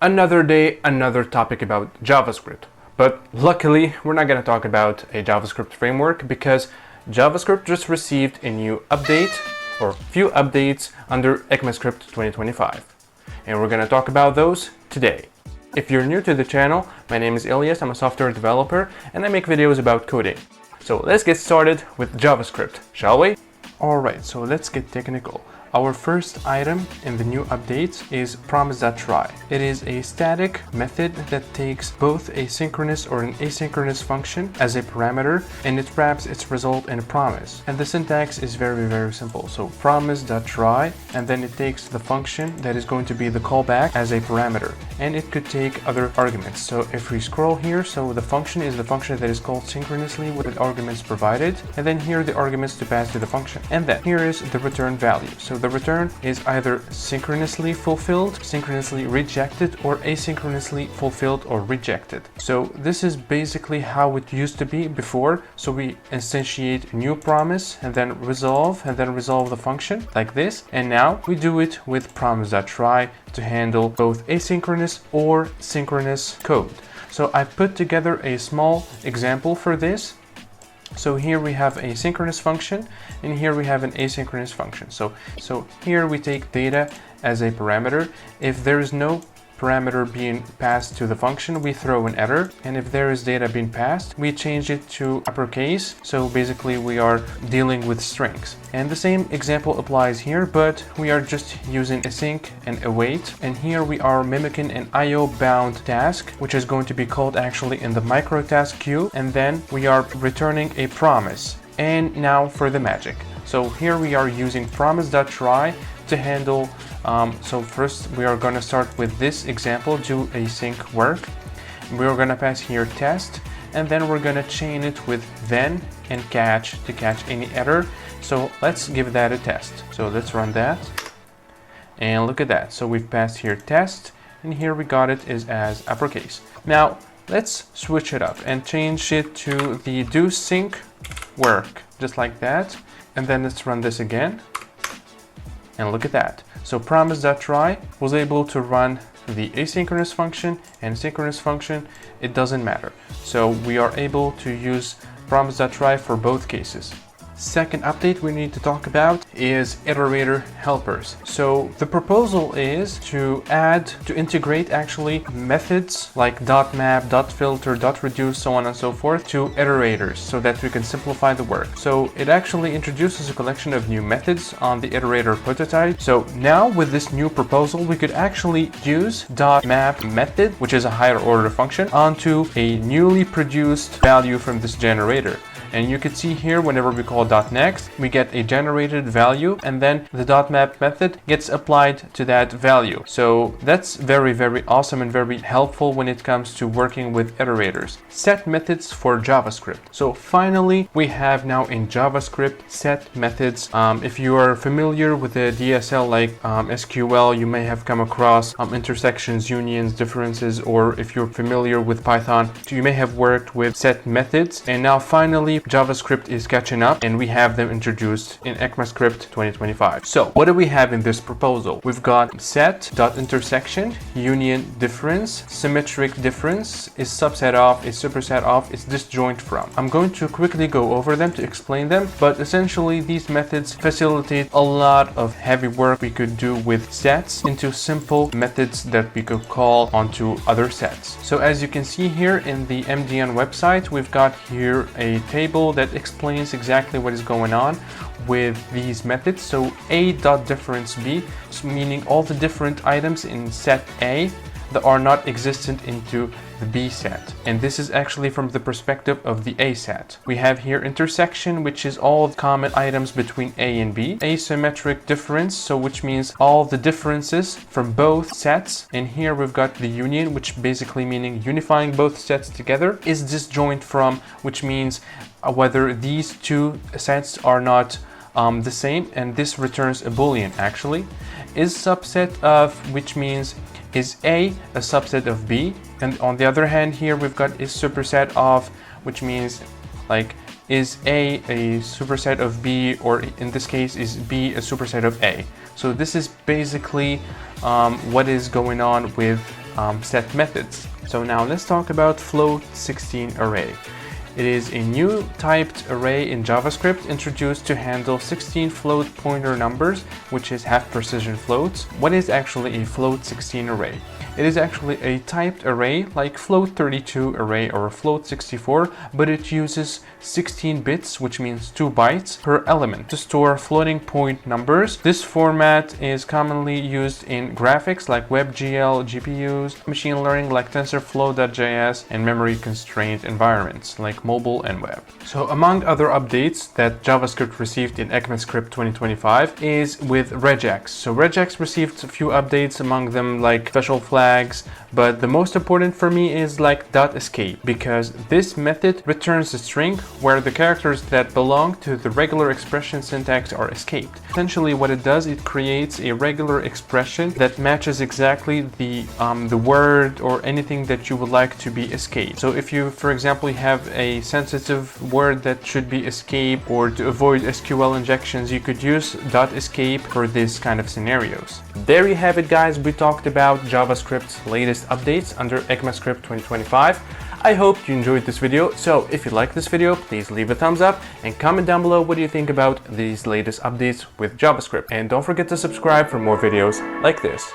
Another day, another topic about JavaScript. But luckily, we're not going to talk about a JavaScript framework because JavaScript just received a new update or few updates under ECMAScript 2025. And we're going to talk about those today. If you're new to the channel, my name is Elias, I'm a software developer and I make videos about coding. So let's get started with JavaScript, shall we? Alright, so let's get technical. Our first item in the new updates is promise.try. It is a static method that takes both a synchronous or an asynchronous function as a parameter and it wraps its result in a promise. And the syntax is very simple. So promise.try, and then it takes the function that is going to be the callback as a parameter. And it could take other arguments. So if we scroll here, so the function is the function that is called synchronously with arguments provided. And then here are the arguments to pass to the function. And then here is the return value. So the return is either synchronously fulfilled, synchronously rejected, or asynchronously fulfilled or rejected. So this is basically how it used to be before. So we instantiate a new promise and then resolve the function like this. And now we do it with promise.try to handle both asynchronous or synchronous code. So I've put together a small example for this. So here we have a synchronous function and here we have an asynchronous function. So here we take data as a parameter. If there is no parameter being passed to the function, we throw an error, and if there is data being passed, we change it to uppercase. So basically we are dealing with strings. And the same example applies here, but we are just using async and await, and here we are mimicking an IO bound task, which is going to be called actually in the micro task queue, and then we are returning a promise. And now for the magic. So here we are using promise.try to handle so first we are going to start with this example, do async work. We're going to pass here test, and then we're going to chain it with then and catch to catch any error. So let's give that a test. So let's run that and look at that. So we've passed here test, and here we got it is as uppercase. Now let's switch it up and change it to the do sync work, just like that. And then let's run this again and look at that. So promise.try was able to run the asynchronous function and synchronous function. It doesn't matter. So we are able to use promise.try for both cases. Second update we need to talk about is iterator helpers. So the proposal is to integrate actually methods like .map, .filter, .reduce, so on and so forth to iterators so that we can simplify the work. So it actually introduces a collection of new methods on the iterator prototype. So now with this new proposal, we could actually use .map method, which is a higher order function, onto a newly produced value from this generator. And you can see here, whenever we call .next, we get a generated value, and then the .map method gets applied to that value. So that's very awesome and very helpful when it comes to working with iterators. Set methods for JavaScript. So finally, we have now in JavaScript set methods. If you are familiar with the DSL like SQL, you may have come across intersections, unions, differences, or if you're familiar with Python, you may have worked with set methods. And now finally, JavaScript is catching up and we have them introduced in ECMAScript 2025. So what do we have in this proposal? We've got set.intersection, union difference, symmetric difference, is subset of, is superset of, is disjoint from. I'm going to quickly go over them to explain them, but essentially these methods facilitate a lot of heavy work we could do with sets into simple methods that we could call onto other sets. So as you can see here in the MDN website, we've got here a table that explains exactly what is going on with these methods. So a.difference_b, meaning all the different items in set A that are not existent into the B set. And this is actually from the perspective of the A set. We have here intersection, which is all the common items between A and B. Asymmetric difference, so which means all the differences from both sets. And here we've got the union, which basically meaning unifying both sets together. Is disjoint from, which means whether these two sets are not the same, and this returns a boolean actually. Is subset of, which means is A a subset of B, and on the other hand here we've got is superset of, which means like is A superset of B, or in this case is B a superset of A. So this is basically what is going on with set methods. So now let's talk about float16 array. It is a new typed array in JavaScript introduced to handle 16 float pointer numbers, which is half precision floats. What is actually a float16 array? It is actually a typed array like float32 array or float64, but it uses 16 bits, which means 2 bytes per element, to store floating point numbers. This format is commonly used in graphics like WebGL, GPUs, machine learning like TensorFlow.js, and memory constrained environments like mobile and web. So among other updates that JavaScript received in ECMAScript 2025 is with Regex. So Regex received a few updates, among them like special flags, but the most important for me is like .escape, because this method returns a string where the characters that belong to the regular expression syntax are escaped. Essentially what it does, it creates a regular expression that matches exactly the word or anything that you would like to be escaped. So if you, for example, have a sensitive word that should be escaped, or to avoid SQL injections, you could use .escape for this kind of scenarios. There you have it, guys. We talked about JavaScript's latest updates under ECMAScript 2025. I hope you enjoyed this video. So if you like this video, please leave a thumbs up and comment down below what you think about these latest updates with JavaScript. And don't forget to subscribe for more videos like this.